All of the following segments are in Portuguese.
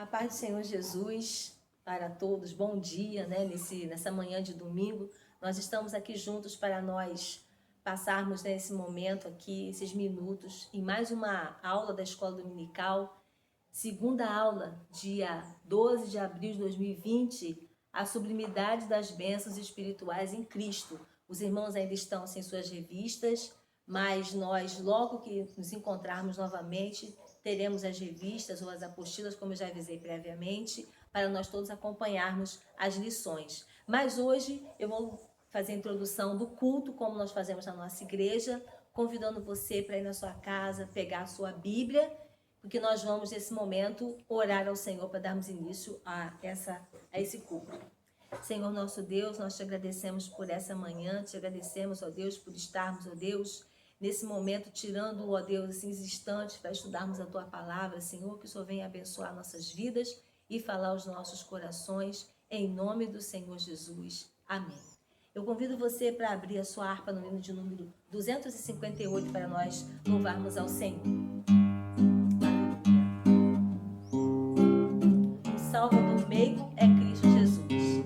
A paz do Senhor Jesus para todos, bom dia, né? Nessa manhã de domingo, nós estamos aqui juntos para nós passarmos nesse momento aqui, esses minutos, em mais uma aula da Escola Dominical, segunda aula, dia 12 de abril de 2020, a sublimidade das bênçãos espirituais em Cristo. Os irmãos ainda estão sem suas revistas, mas nós, logo que nos encontrarmos novamente, teremos as revistas ou as apostilas, como eu já avisei previamente, para nós todos acompanharmos as lições. Mas hoje eu vou fazer a introdução do culto, como nós fazemos na nossa igreja, convidando você para ir na sua casa, pegar a sua Bíblia, porque nós vamos, nesse momento, orar ao Senhor para darmos início a esse culto. Senhor nosso Deus, nós te agradecemos por essa manhã, te agradecemos, ó Deus, por estarmos, ó Deus, nesse momento, tirando, ó Deus, esses instantes para estudarmos a Tua Palavra, Senhor, que o Senhor venha abençoar nossas vidas e falar aos nossos corações, em nome do Senhor Jesus. Amém. Eu convido você para abrir a sua harpa no hino de número 258 para nós louvarmos ao Senhor. Um Salvador meigo é Cristo Jesus.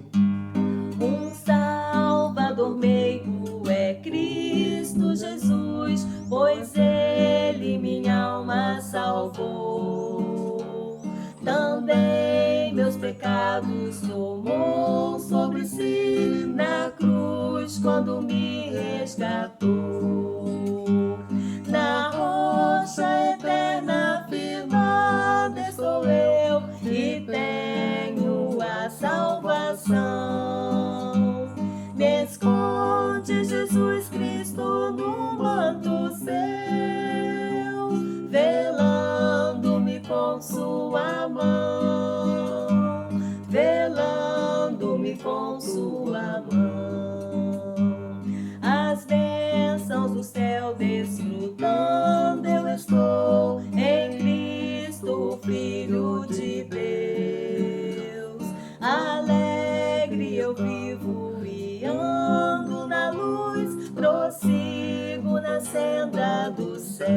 Um Salvador meigo é Cristo Jesus, pois Ele minha alma salvou. Também meus pecados tomou sobre si na cruz quando me resgatou. Na rocha eterna firmada estou eu e tenho a salvação. Me esconde Jesus Cristo no manto seu, velando-me com sua mão, velando-me com sua mão. As bênçãos do céu desfrutando eu estou em Cristo, o Filho de Deus. Alegre eu vivo e ando na luz, prossigo na senda do céu.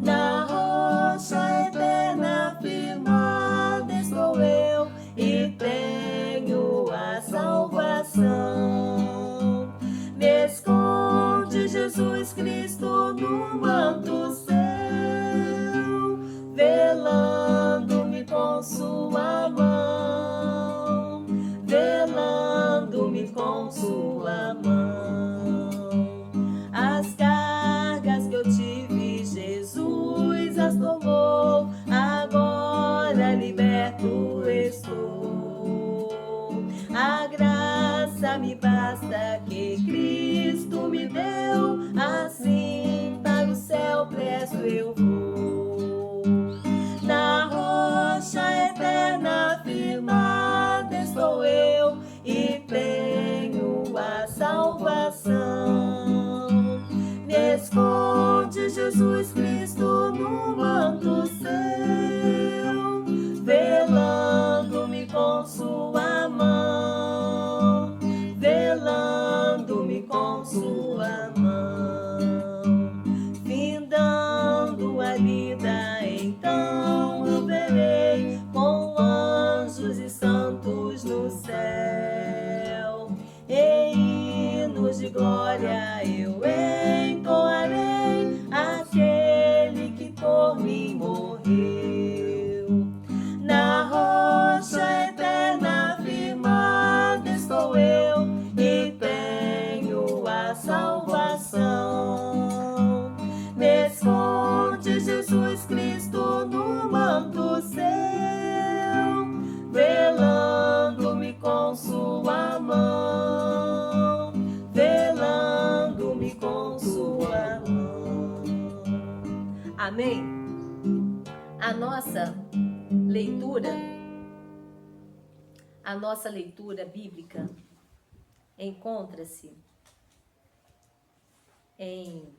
Na rocha eterna firmada estou eu e tenho a salvação. Me esconde Jesus Cristo no manto seu, velando-me com sua mão, velando-me com sua mão. As cargas que eu tive, Jesus as tomou, agora liberto estou. A graça me basta que Cristo me deu, assim para o céu presto eu vou. Na rocha eterna firmada estou eu e tenho a salvação. Me esconde Jesus Cristo no manto seu, velando-me com sua mão, velando-me com sua mão. Findando a vida, então eu verei com anjos e santos no céu. Em hinos de glória eu entoarei aquele que por mim morreu. Na rocha eterna firmada estou eu e tenho a salvação. Me esconde Jesus Cristo no manto seu, velando-me com sua mão, velando-me com sua mão. Amém? A nossa leitura bíblica encontra-se em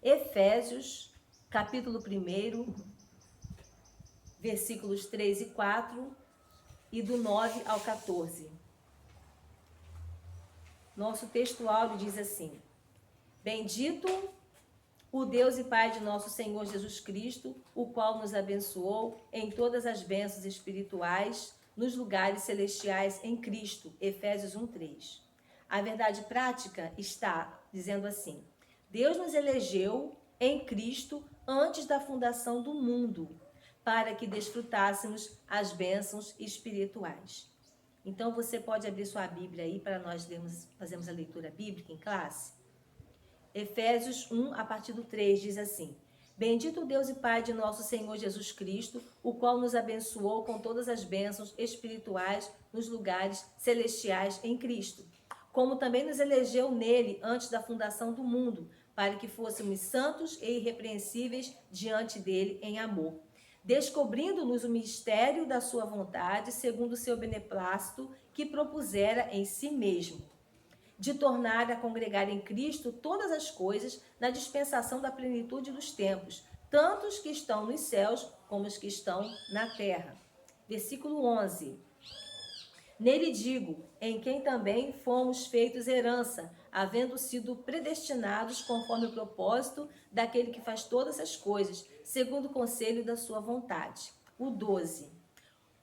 Efésios, capítulo 1, versículos 3 e 4 e do 9 ao 14. Nosso texto áureo diz assim: Bendito o Deus e Pai de nosso Senhor Jesus Cristo, o qual nos abençoou em todas as bênçãos espirituais nos lugares celestiais em Cristo. Efésios 1:3. A verdade prática está dizendo assim: Deus nos elegeu em Cristo antes da fundação do mundo, para que desfrutássemos as bênçãos espirituais. Então você pode abrir sua Bíblia aí para nós fazermos a leitura bíblica em classe. Efésios 1, a partir do 3, diz assim: Bendito Deus e Pai de nosso Senhor Jesus Cristo, o qual nos abençoou com todas as bênçãos espirituais nos lugares celestiais em Cristo, como também nos elegeu nele antes da fundação do mundo, para que fôssemos santos e irrepreensíveis diante dele em amor, descobrindo-nos o mistério da sua vontade, segundo o seu beneplácito, que propusera em si mesmo, de tornar a congregar em Cristo todas as coisas na dispensação da plenitude dos tempos, tanto os que estão nos céus como os que estão na terra. Versículo 11. Nele digo, em quem também fomos feitos herança, havendo sido predestinados conforme o propósito daquele que faz todas as coisas, segundo o conselho da sua vontade. O 12.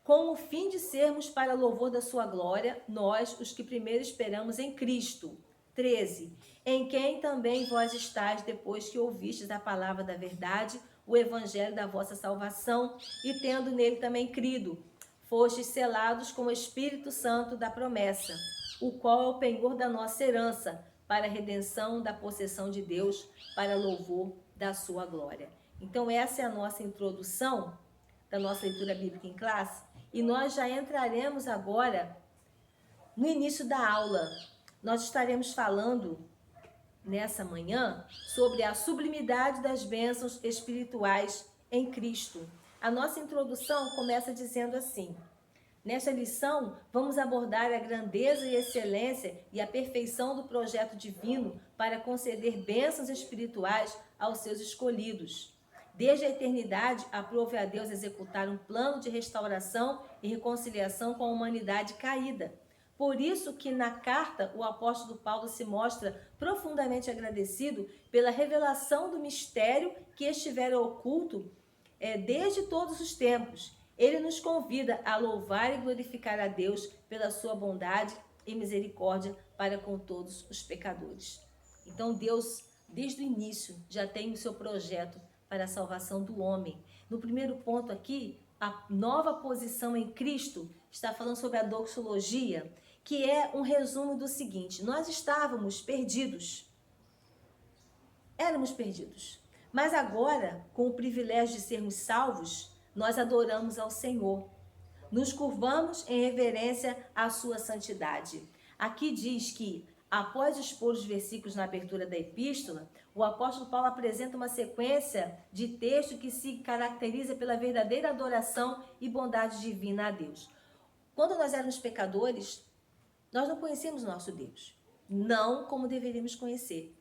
Com o fim de sermos para louvor da sua glória, nós, os que primeiro esperamos em Cristo. 13. Em quem também vós estáis depois que ouvistes a palavra da verdade, o evangelho da vossa salvação, e tendo nele também crido, fostes selados com o Espírito Santo da promessa, o qual é o penhor da nossa herança, para a redenção da possessão de Deus, para louvor da sua glória. Então essa é a nossa introdução da nossa leitura bíblica em classe. E nós já entraremos agora no início da aula. Nós estaremos falando nessa manhã sobre a sublimidade das bênçãos espirituais em Cristo. A nossa introdução começa dizendo assim: nesta lição, vamos abordar a grandeza e excelência e a perfeição do projeto divino para conceder bênçãos espirituais aos seus escolhidos. Desde a eternidade, aprove a Deus executar um plano de restauração e reconciliação com a humanidade caída. Por isso que na carta o apóstolo Paulo se mostra profundamente agradecido pela revelação do mistério que estivera oculto desde todos os tempos. Ele nos convida a louvar e glorificar a Deus pela sua bondade e misericórdia para com todos os pecadores. Então Deus, desde o início, já tem o seu projeto para a salvação do homem. No primeiro ponto aqui, a nova posição em Cristo está falando sobre a doxologia, que é um resumo do seguinte: nós estávamos perdidos. Éramos perdidos. Mas agora, com o privilégio de sermos salvos, nós adoramos ao Senhor. Nos curvamos em reverência à sua santidade. Aqui diz que, após expor os versículos na abertura da epístola, o apóstolo Paulo apresenta uma sequência de texto que se caracteriza pela verdadeira adoração e bondade divina a Deus. Quando nós éramos pecadores, nós não conhecíamos o nosso Deus, não como deveríamos conhecer.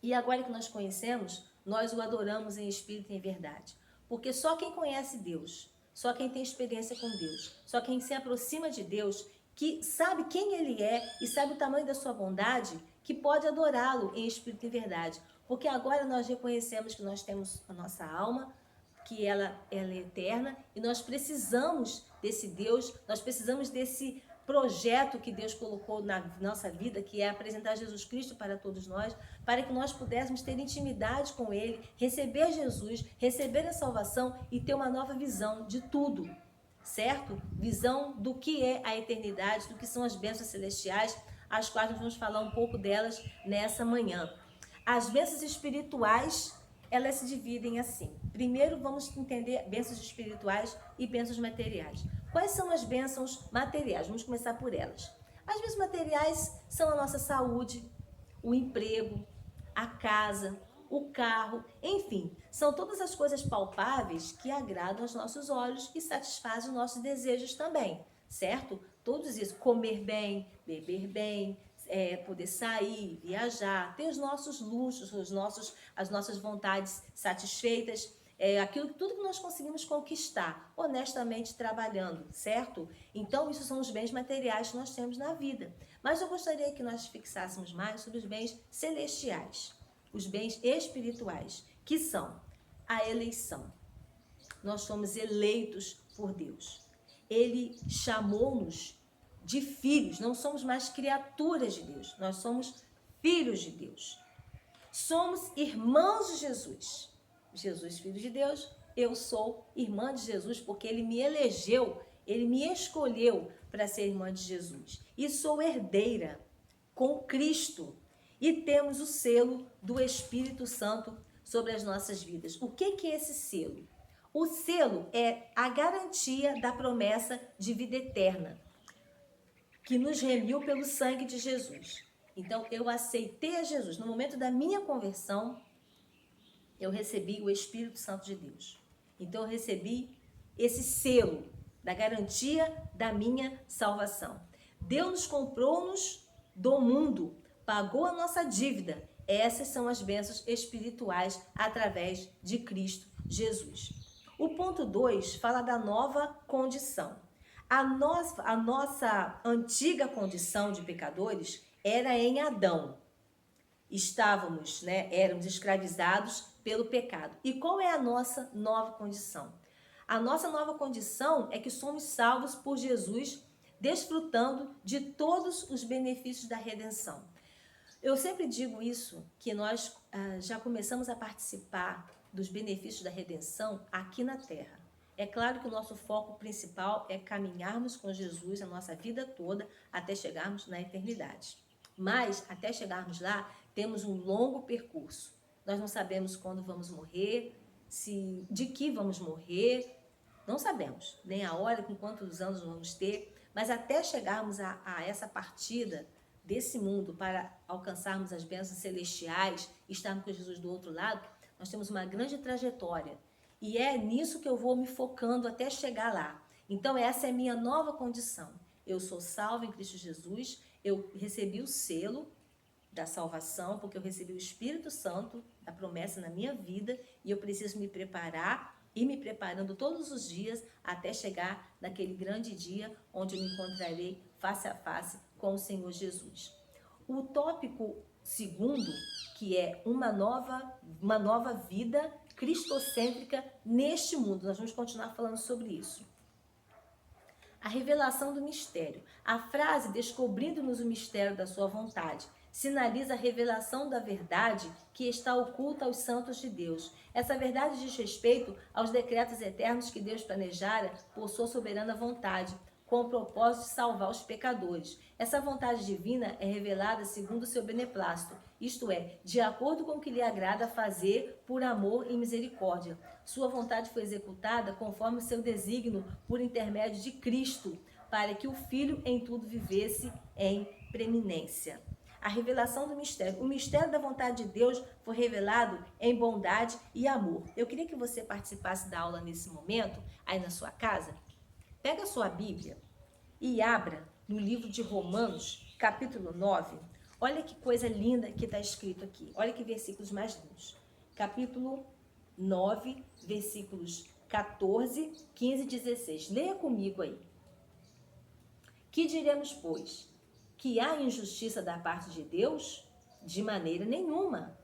E agora que nós conhecemos, nós o adoramos em espírito e em verdade. Porque só quem conhece Deus, só quem tem experiência com Deus, só quem se aproxima de Deus, que sabe quem Ele é e sabe o tamanho da sua bondade, que pode adorá-lo em espírito e verdade. Porque agora nós reconhecemos que nós temos a nossa alma, que ela é eterna, e nós precisamos desse Deus, nós precisamos desse projeto que Deus colocou na nossa vida, que é apresentar Jesus Cristo para todos nós, para que nós pudéssemos ter intimidade com Ele, receber Jesus, receber a salvação e ter uma nova visão de tudo, certo? Visão do que é a eternidade, do que são as bênçãos celestiais, as quais nós vamos falar um pouco delas nessa manhã. As bênçãos espirituais, elas se dividem assim. Primeiro vamos entender bênçãos espirituais e bênçãos materiais. Quais são as bênçãos materiais? Vamos começar por elas. As bênçãos materiais são a nossa saúde, o emprego, a casa, o carro, enfim, são todas as coisas palpáveis que agradam aos nossos olhos e satisfazem os nossos desejos também, certo? Todos isso, comer bem, beber bem, poder sair, viajar, ter os nossos luxos, as nossas vontades satisfeitas, tudo que nós conseguimos conquistar, honestamente trabalhando, certo? Então, isso são os bens materiais que nós temos na vida. Mas eu gostaria que nós fixássemos mais sobre os bens celestiais. os bens espirituais, que são a eleição. Nós somos eleitos por Deus. Ele chamou-nos de filhos, não somos mais criaturas de Deus, nós somos filhos de Deus. Somos irmãos de Jesus. Jesus, filho de Deus, eu sou irmã de Jesus porque ele me elegeu, ele me escolheu para ser irmã de Jesus. E sou herdeira com Cristo. E temos o selo do Espírito Santo sobre as nossas vidas. O que é esse selo? O selo é a garantia da promessa de vida eterna, que nos remiu pelo sangue de Jesus. Então, eu aceitei a Jesus. No momento da minha conversão, eu recebi o Espírito Santo de Deus. Então, eu recebi esse selo da garantia da minha salvação. Deus nos comprou-nos do mundo, pagou a nossa dívida. Essas são as bênçãos espirituais através de Cristo Jesus. O ponto 2 fala da nova condição. A nossa antiga condição de pecadores era em Adão. Éramos escravizados pelo pecado. E qual é a nossa nova condição? A nossa nova condição é que somos salvos por Jesus, desfrutando de todos os benefícios da redenção. Eu sempre digo isso, que nós já começamos a participar dos benefícios da redenção aqui na Terra. É claro que o nosso foco principal é caminharmos com Jesus a nossa vida toda até chegarmos na eternidade. Mas, até chegarmos lá, temos um longo percurso. Nós não sabemos quando vamos morrer, de que vamos morrer, não sabemos, nem a hora, com quantos anos vamos ter, mas até chegarmos a essa partida desse mundo para alcançarmos as bênçãos celestiais e estarmos com Jesus do outro lado, nós temos uma grande trajetória. E é nisso que eu vou me focando até chegar lá. Então, essa é a minha nova condição. Eu sou salvo em Cristo Jesus, eu recebi o selo da salvação, porque eu recebi o Espírito Santo, da promessa na minha vida, e eu preciso me preparar e me preparando todos os dias até chegar naquele grande dia onde eu me encontrarei face a face com o Senhor Jesus. O tópico segundo, que é uma nova vida cristocêntrica neste mundo. Nós vamos continuar falando sobre isso. A revelação do mistério. A frase "descobrindo-nos o mistério da sua vontade" sinaliza a revelação da verdade que está oculta aos santos de Deus. Essa verdade diz respeito aos decretos eternos que Deus planejara por sua soberana vontade, com o propósito de salvar os pecadores. Essa vontade divina é revelada segundo o seu beneplácito, isto é, de acordo com o que lhe agrada fazer por amor e misericórdia. Sua vontade foi executada conforme o seu desígnio por intermédio de Cristo, para que o Filho em tudo vivesse em preeminência. A revelação do mistério. O mistério da vontade de Deus foi revelado em bondade e amor. Eu queria que você participasse da aula nesse momento, aí na sua casa. Pega a sua Bíblia e abra no livro de Romanos, capítulo 9. Olha que coisa linda que está escrito aqui. Olha que versículos mais lindos. Capítulo 9, versículos 14, 15 e 16. Leia comigo aí. Que diremos, pois? Que há injustiça da parte de Deus? De maneira nenhuma.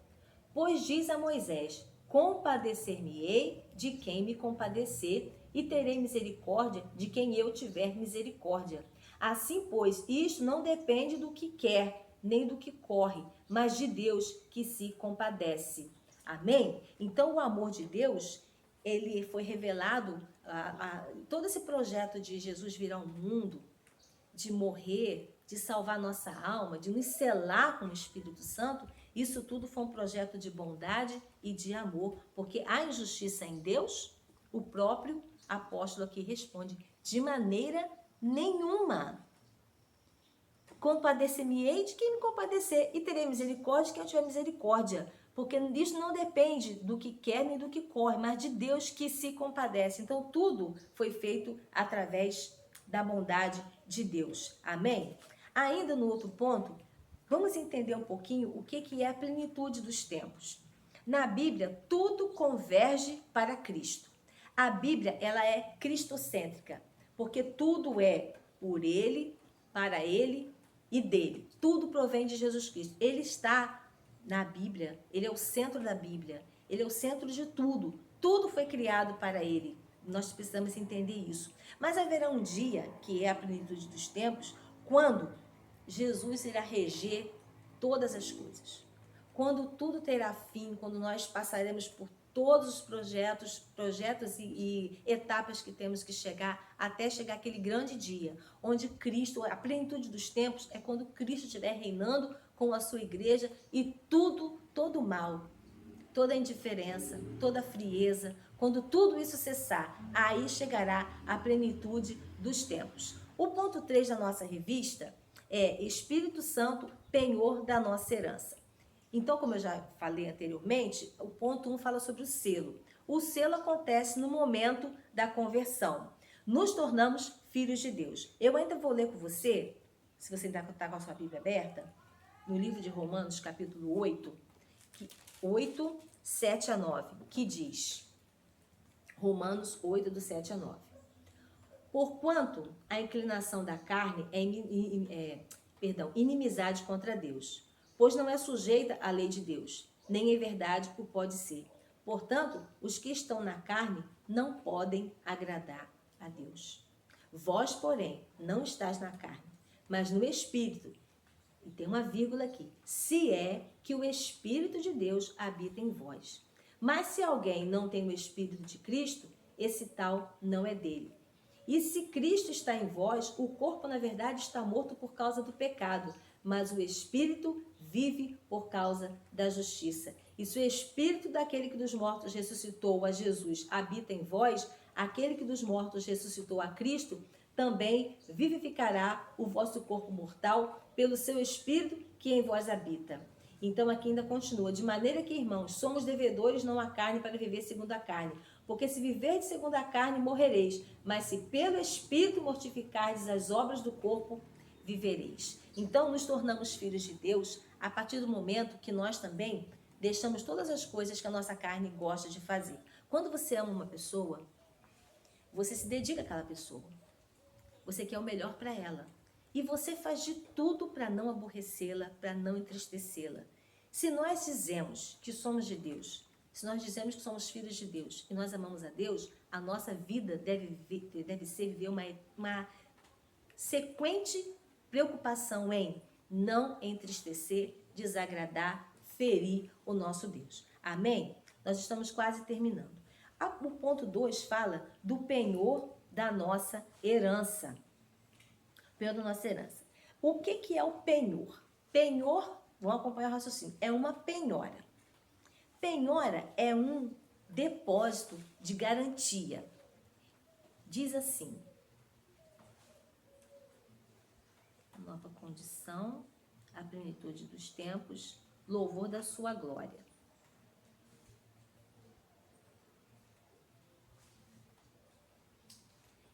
Pois diz a Moisés: compadecer-me-ei de quem me compadecer, e terei misericórdia de quem eu tiver misericórdia. Assim, pois, isto não depende do que quer, nem do que corre, mas de Deus que se compadece. Amém? Então, o amor de Deus, ele foi revelado, todo esse projeto de Jesus vir ao mundo, de morrer, de salvar nossa alma, de nos selar com o Espírito Santo, isso tudo foi um projeto de bondade e de amor, porque há injustiça em Deus. O próprio apóstolo aqui responde: de maneira nenhuma. Compadecer-me-ei de quem me compadecer, e terei misericórdia de quem eu tiver misericórdia, porque isso não depende do que quer nem do que corre, mas de Deus que se compadece. Então tudo foi feito através da bondade de Deus. Amém? Ainda no outro ponto, vamos entender um pouquinho o que é a plenitude dos tempos. Na Bíblia, tudo converge para Cristo. A Bíblia, ela é cristocêntrica, porque tudo é por Ele, para Ele e dele. Tudo provém de Jesus Cristo. Ele está na Bíblia, ele é o centro da Bíblia, ele é o centro de tudo. Tudo foi criado para ele. Nós precisamos entender isso. Mas haverá um dia, que é a plenitude dos tempos, quando Jesus irá reger todas as coisas. Quando tudo terá fim, quando nós passaremos por todos os projetos e etapas que temos que chegar, até chegar aquele grande dia, onde Cristo, a plenitude dos tempos, é quando Cristo estiver reinando com a sua igreja e todo mal, toda indiferença, toda frieza, quando tudo isso cessar, aí chegará a plenitude dos tempos. O ponto 3 da nossa revista é Espírito Santo, penhor da nossa herança. Então, como eu já falei anteriormente, o ponto 1 fala sobre o selo. O selo acontece no momento da conversão. Nos tornamos filhos de Deus. Eu ainda vou ler com você, se você ainda está com a sua Bíblia aberta, no livro de Romanos, capítulo 8, 8, 7 a 9, que diz, Romanos 8, do 7 a 9. Porquanto a inclinação da carne inimizade contra Deus, pois não é sujeita à lei de Deus, nem em verdade o pode ser. Portanto, os que estão na carne não podem agradar a Deus. Vós, porém, não estáis na carne, mas no Espírito. E tem uma vírgula aqui. Se é que o Espírito de Deus habita em vós. Mas se alguém não tem o Espírito de Cristo, esse tal não é dele. E se Cristo está em vós, o corpo, na verdade, está morto por causa do pecado, mas o Espírito vive por causa da justiça. E se o Espírito daquele que dos mortos ressuscitou a Jesus habita em vós, aquele que dos mortos ressuscitou a Cristo, também vivificará o vosso corpo mortal pelo seu Espírito que em vós habita. Então aqui ainda continua, de maneira que, irmãos, somos devedores não à carne para viver segundo a carne. Porque se viverdes segundo a carne, morrereis. Mas se pelo Espírito mortificardes as obras do corpo, vivereis. Então nos tornamos filhos de Deus a partir do momento que nós também deixamos todas as coisas que a nossa carne gosta de fazer. Quando você ama uma pessoa, você se dedica àquela pessoa. Você quer o melhor para ela. E você faz de tudo para não aborrecê-la, para não entristecê-la. Se nós dizemos que somos de Deus, se nós dizemos que somos filhos de Deus e nós amamos a Deus, a nossa vida deve ser viver uma sequente preocupação em não entristecer, desagradar, ferir o nosso Deus. Amém? Nós estamos quase terminando. O ponto 2 fala do penhor da nossa herança. Penhor da nossa herança. O que é o penhor? Penhor, vamos acompanhar o raciocínio, é uma penhora. Penhora é um depósito de garantia. Diz assim, nova condição, a plenitude dos tempos, louvor da sua glória.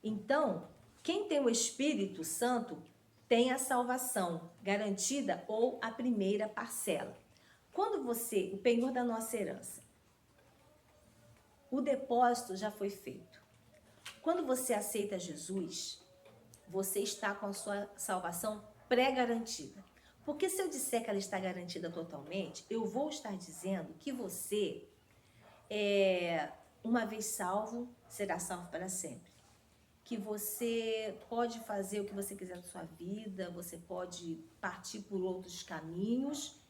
Então, quem tem o Espírito Santo tem a salvação garantida ou a primeira parcela. Quando o penhor da nossa herança, o depósito já foi feito. Quando você aceita Jesus, você está com a sua salvação pré-garantida. Porque se eu disser que ela está garantida totalmente, eu vou estar dizendo que você, uma vez salvo, será salvo para sempre. Que você pode fazer o que você quiser da sua vida, você pode partir por outros caminhos,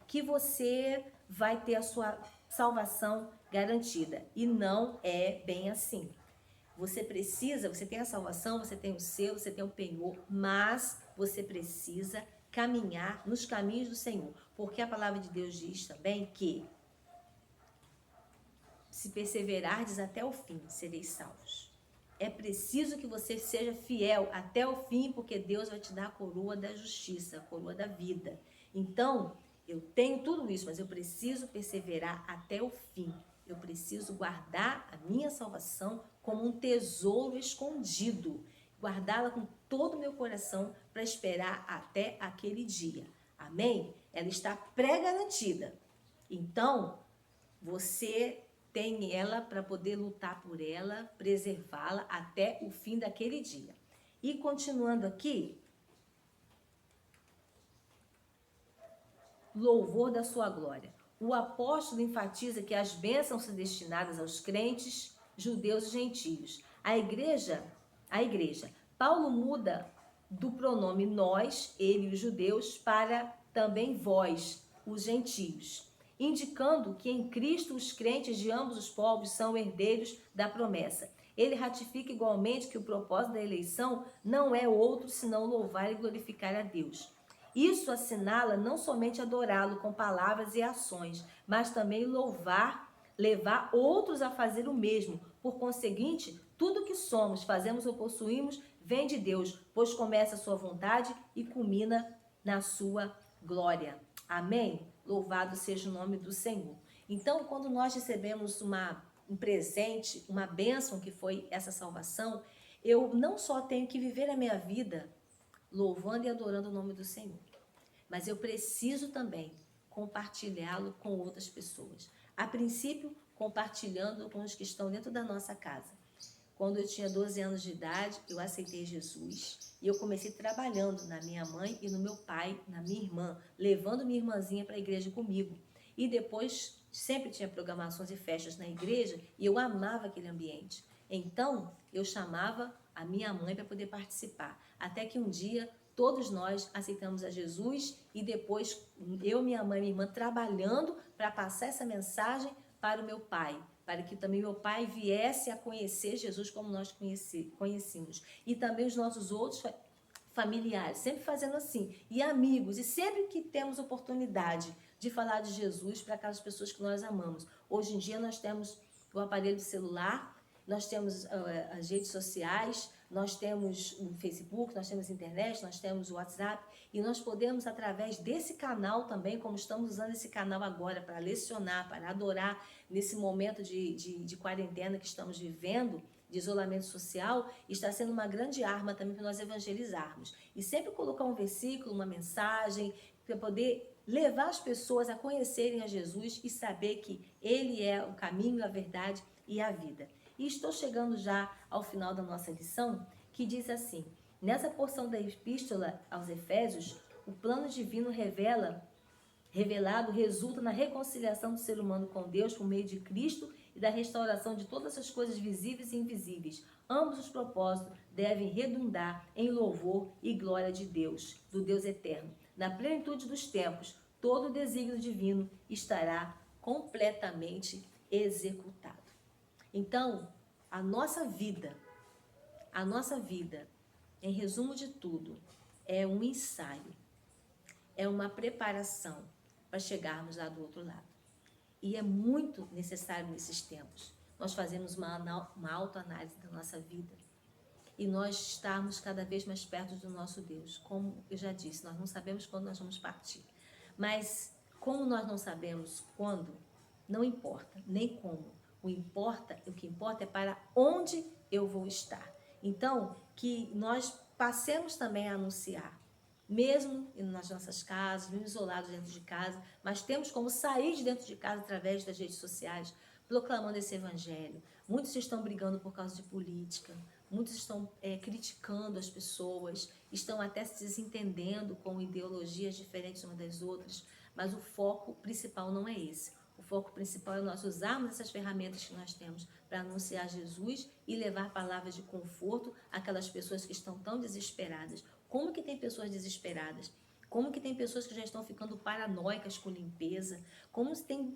que você vai ter a sua salvação garantida. E não é bem assim. Você tem a salvação, você tem o selo, você tem o penhor, mas você precisa caminhar nos caminhos do Senhor. Porque a palavra de Deus diz também que se perseverardes até o fim, sereis salvos. É preciso que você seja fiel até o fim, porque Deus vai te dar a coroa da justiça, a coroa da vida. Então, eu tenho tudo isso, mas eu preciso perseverar até o fim. Eu preciso guardar a minha salvação como um tesouro escondido. Guardá-la com todo o meu coração para esperar até aquele dia. Amém? Ela está pré-garantida. Então, você tem ela para poder lutar por ela, preservá-la até o fim daquele dia. E continuando aqui, louvor da sua glória. O apóstolo enfatiza que as bênçãos são destinadas aos crentes, judeus e gentios. A igreja, Paulo muda do pronome nós, ele e os judeus, para também vós, os gentios, indicando que em Cristo os crentes de ambos os povos são herdeiros da promessa. Ele ratifica igualmente que o propósito da eleição não é outro senão louvar e glorificar a Deus. Isso assinala não somente adorá-lo com palavras e ações, mas também levar outros a fazer o mesmo. Por conseguinte, tudo que somos, fazemos ou possuímos vem de Deus, pois começa a sua vontade e culmina na sua glória. Amém? Louvado seja o nome do Senhor. Então, quando nós recebemos um presente, uma bênção que foi essa salvação, eu não só tenho que viver a minha vida louvando e adorando o nome do Senhor, mas eu preciso também compartilhá-lo com outras pessoas. A princípio, compartilhando com os que estão dentro da nossa casa. Quando eu tinha 12 anos de idade, eu aceitei Jesus e eu comecei trabalhando na minha mãe e no meu pai, na minha irmã, levando minha irmãzinha para a igreja comigo. E depois sempre tinha programações e festas na igreja e eu amava aquele ambiente. Então, eu chamava a minha mãe para poder participar. Até que um dia, todos nós aceitamos a Jesus e depois eu, minha mãe e minha irmã trabalhando para passar essa mensagem para o meu pai, para que também meu pai viesse a conhecer Jesus como nós conhecíamos. E também os nossos outros familiares, sempre fazendo assim. E amigos, e sempre que temos oportunidade de falar de Jesus para aquelas pessoas que nós amamos. Hoje em dia nós temos o aparelho celular, nós temos as redes sociais, nós temos o Facebook, nós temos a internet, nós temos o WhatsApp e nós podemos, através desse canal também, como estamos usando esse canal agora para lecionar, para adorar nesse momento de quarentena que estamos vivendo, de isolamento social, está sendo uma grande arma também para nós evangelizarmos. E sempre colocar um versículo, uma mensagem, para poder levar as pessoas a conhecerem a Jesus e saber que Ele é o caminho, a verdade e a vida. E estou chegando já ao final da nossa lição, que diz assim: nessa porção da epístola aos Efésios, o plano divino revelado resulta na reconciliação do ser humano com Deus por meio de Cristo e da restauração de todas as coisas visíveis e invisíveis. Ambos os propósitos devem redundar em louvor e glória de Deus, do Deus eterno. Na plenitude dos tempos, todo o desígnio divino estará completamente executado. Então, a nossa vida, em resumo de tudo, é um ensaio, é uma preparação para chegarmos lá do outro lado. E é muito necessário nesses tempos nós fazermos uma autoanálise da nossa vida e nós estarmos cada vez mais perto do nosso Deus. Como eu já disse, nós não sabemos quando nós vamos partir, mas como nós não sabemos quando, não importa, nem como. O que importa é para onde eu vou estar. Então, que nós passemos também a anunciar, mesmo nas nossas casas, mesmo isolados dentro de casa, mas temos como sair de dentro de casa através das redes sociais, proclamando esse evangelho. Muitos estão brigando por causa de política, muitos estão criticando as pessoas, estão até se desentendendo com ideologias diferentes umas das outras, mas o foco principal não é esse. O foco principal é nós usarmos essas ferramentas que nós temos para anunciar Jesus e levar palavras de conforto àquelas pessoas que estão tão desesperadas. Como que tem pessoas desesperadas? Como que tem pessoas que já estão ficando paranoicas com limpeza? Como tem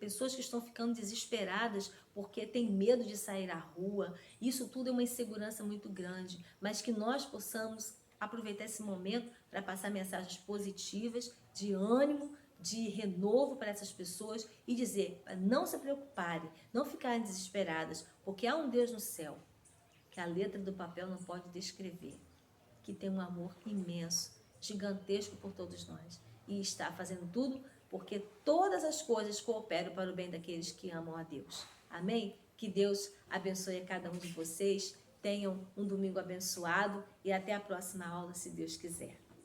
pessoas que estão ficando desesperadas porque têm medo de sair à rua? Isso tudo é uma insegurança muito grande, mas que nós possamos aproveitar esse momento para passar mensagens positivas, de ânimo, de renovo para essas pessoas e dizer, não se preocuparem, não ficarem desesperadas, porque há um Deus no céu que a letra do papel não pode descrever, que tem um amor imenso, gigantesco por todos nós e está fazendo tudo porque todas as coisas cooperam para o bem daqueles que amam a Deus. Amém? Que Deus abençoe a cada um de vocês, tenham um domingo abençoado e até a próxima aula, se Deus quiser.